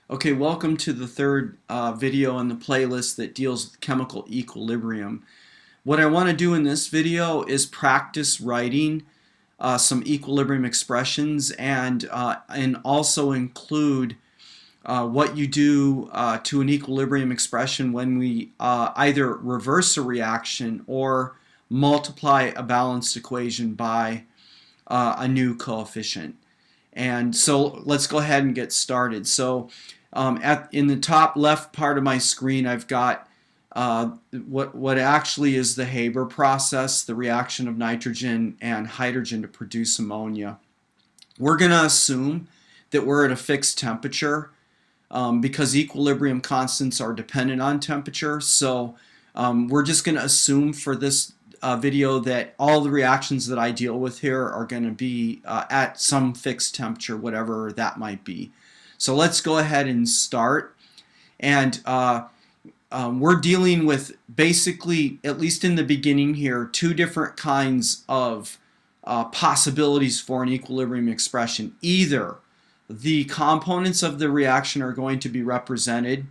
Okay, welcome to the third video in the playlist that deals with chemical equilibrium. What I want to do in this video is practice writing some equilibrium expressions and also include what you do to an equilibrium expression when we either reverse a reaction or multiply a balanced equation by a new coefficient. And so let's go ahead and get started. So in the top left part of my screen, I've got what actually is the Haber process, the reaction of nitrogen and hydrogen to produce ammonia. We're going to assume that we're at a fixed temperature because equilibrium constants are dependent on temperature. So we're just going to assume for this video that all the reactions that I deal with here are going to be at some fixed temperature, whatever that might be. So let's go ahead and start. And we're dealing with basically, at least in the beginning here, two different kinds of possibilities for an equilibrium expression. Either the components of the reaction are going to be represented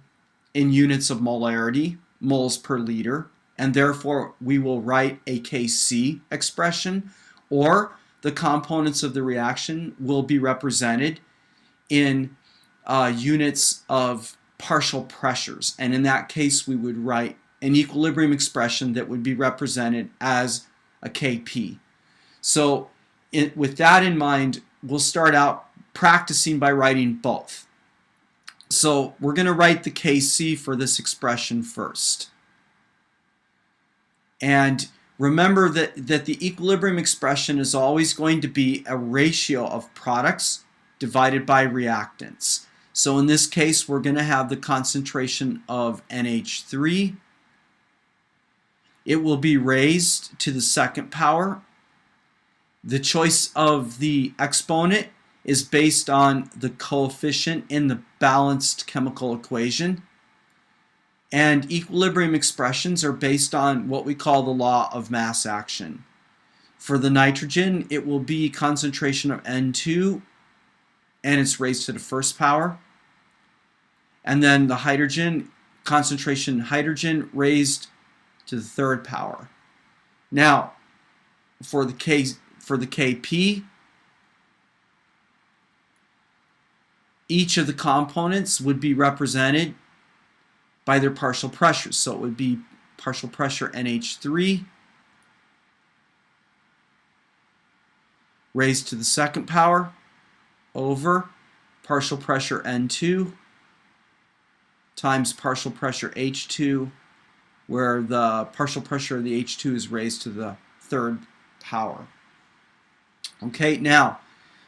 in units of molarity, moles per liter, and therefore we will write a Kc expression, or the components of the reaction will be represented in units of partial pressures, and in that case we would write an equilibrium expression that would be represented as a Kp. So with that in mind, we'll start out practicing by writing both. So we're going to write the Kc for this expression first. And remember that the equilibrium expression is always going to be a ratio of products divided by reactants. So in this case, we're going to have the concentration of NH3. It will be raised to the second power. The choice of the exponent is based on the coefficient in the balanced chemical equation. And equilibrium expressions are based on what we call the law of mass action. For the nitrogen, it will be concentration of N2, and it's raised to the first power. And then the hydrogen, concentration hydrogen raised to the third power. Now, for the Kp, each of the components would be represented by their partial pressures. So it would be partial pressure NH3 raised to the second power over partial pressure N2 times partial pressure H2, where the partial pressure of the H2 is raised to the third power. Okay, now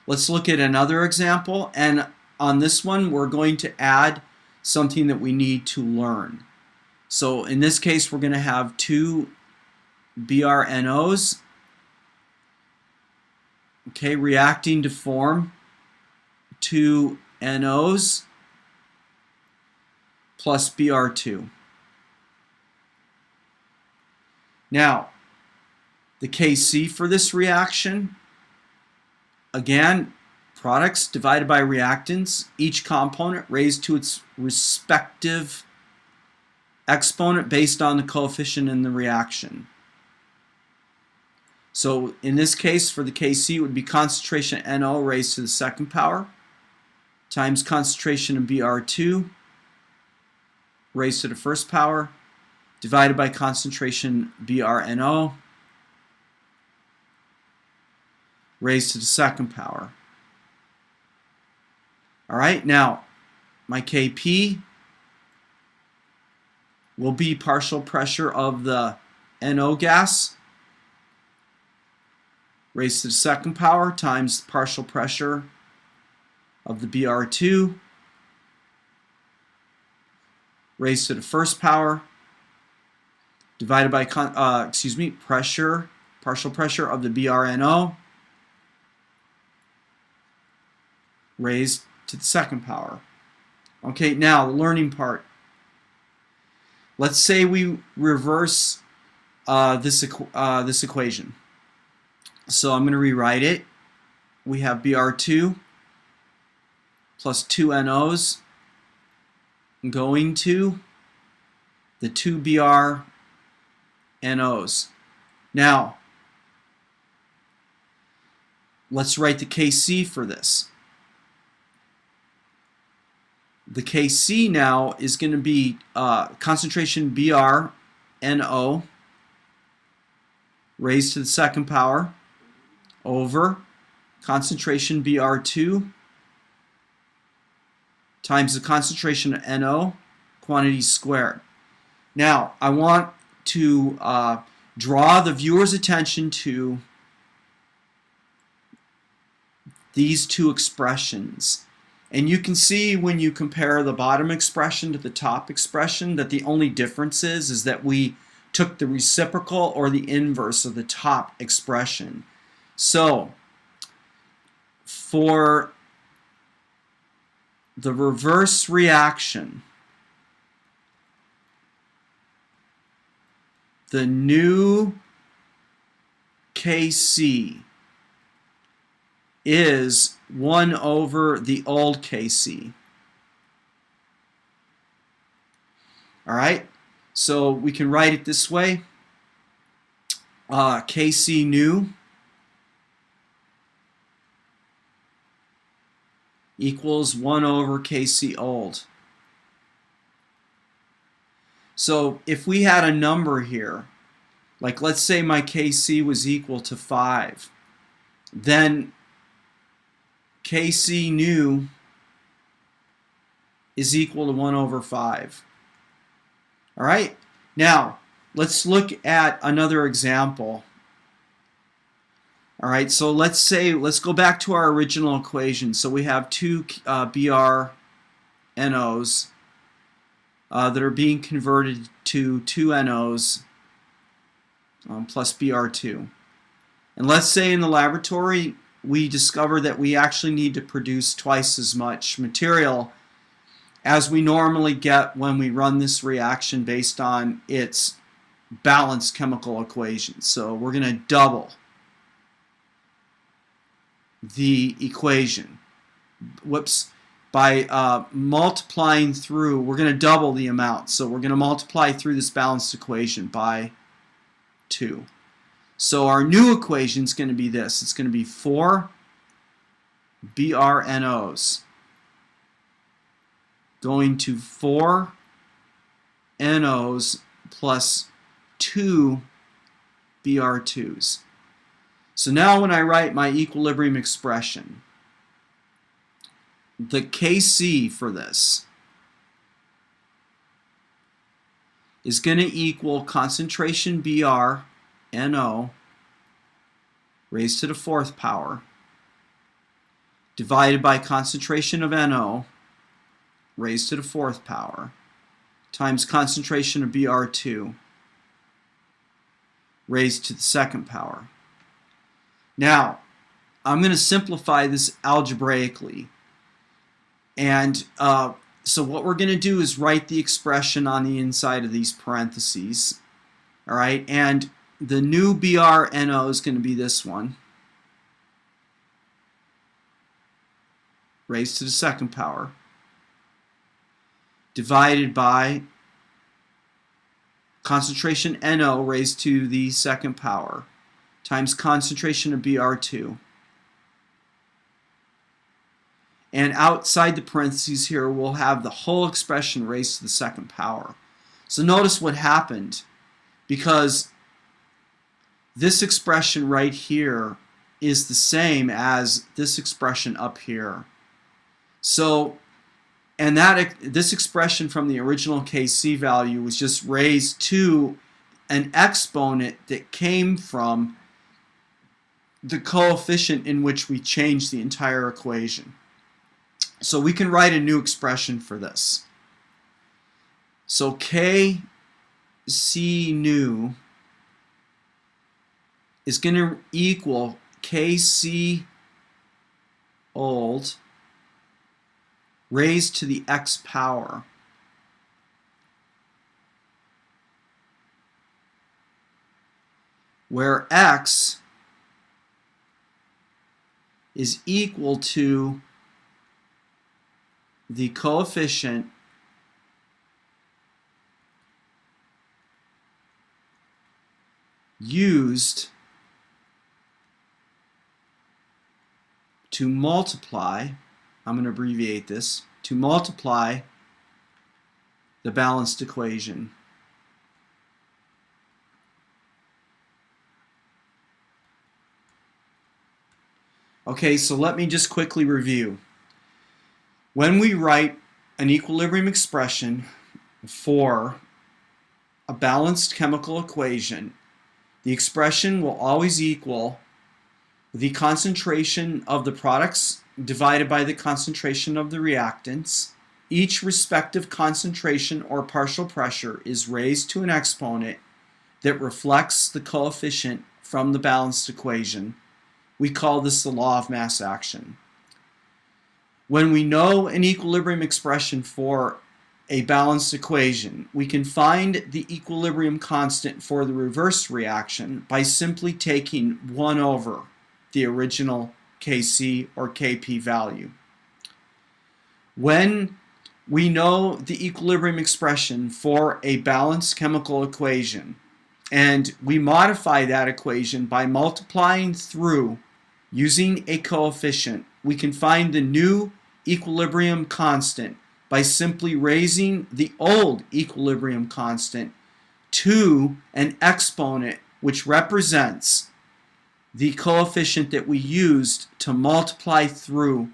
let's look at another example, and on this one we're going to add something that we need to learn. So in this case we're going to have two BRNOs, okay, reacting to form two NOs plus Br2. Now, the Kc for this reaction, again, products divided by reactants, each component raised to its respective exponent based on the coefficient in the reaction. So in this case, for the Kc, it would be concentration NO raised to the second power times concentration of Br2 raised to the first power divided by concentration BrNO raised to the second power. All right, now my Kp will be partial pressure of the NO gas raised to the second power times partial pressure of the Br2 raised to the first power divided by partial pressure of the BrNO raised to the second power. Okay, now the learning part. Let's say we reverse this equation. So I'm going to rewrite it. We have Br2 plus 2 NOs going to the 2Br NOs. Now, let's write the Kc for this. The Kc now is going to be concentration Br NO raised to the second power over concentration Br2 times the concentration of NO, quantity squared. Now, I want to draw the viewer's attention to these two expressions. And you can see when you compare the bottom expression to the top expression that the only difference is that we took the reciprocal or the inverse of the top expression. So, for the reverse reaction, the new Kc is 1 over the old Kc. All right, so we can write it this way. Kc new equals 1 over Kc old. So if we had a number here, like let's say my Kc was equal to 5, then Kc new is equal to 1 over 5. All right, now let's look at another example. All right, so let's go back to our original equation. So we have two Br NOs that are being converted to 2 NOs plus Br2. And let's say in the laboratory we discover that we actually need to produce twice as much material as we normally get when we run this reaction based on its balanced chemical equation. So we're going to double the equation. By multiplying through, we're going to double the amount. So we're going to multiply through this balanced equation by 2. So our new equation is going to be this. It's going to be 4 BrNOs going to 4 NOs plus 2 Br2s. So now when I write my equilibrium expression, the Kc for this is going to equal concentration Br NO raised to the 4th power divided by concentration of NO raised to the 4th power times concentration of Br2 raised to the 2nd power. Now, I'm going to simplify this algebraically. And so what we're going to do is write the expression on the inside of these parentheses. All right, and the new BrNO is going to be this one, raised to the 2nd power, divided by concentration NO raised to the 2nd power, times concentration of Br2. And outside the parentheses here, we'll have the whole expression raised to the 2nd power. So notice what happened, because this expression right here is the same as this expression up here. So, and this expression from the original Kc value was just raised to an exponent that came from the coefficient in which we changed the entire equation. So we can write a new expression for this. So Kc new is going to equal Kc old raised to the x power where x is equal to the coefficient used to multiply, I'm going to abbreviate this, to multiply the balanced equation. Okay, so let me just quickly review. When we write an equilibrium expression for a balanced chemical equation, the expression will always equal the concentration of the products divided by the concentration of the reactants. Each respective concentration or partial pressure is raised to an exponent that reflects the coefficient from the balanced equation. We call this the law of mass action. When we know an equilibrium expression for a balanced equation, we can find the equilibrium constant for the reverse reaction by simply taking 1 over the original Kc or Kp value. When we know the equilibrium expression for a balanced chemical equation, and we modify that equation by multiplying through using a coefficient, we can find the new equilibrium constant by simply raising the old equilibrium constant to an exponent which represents the coefficient that we used to multiply through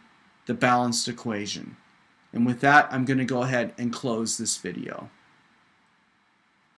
the balanced equation. And with that, I'm going to go ahead and close this video.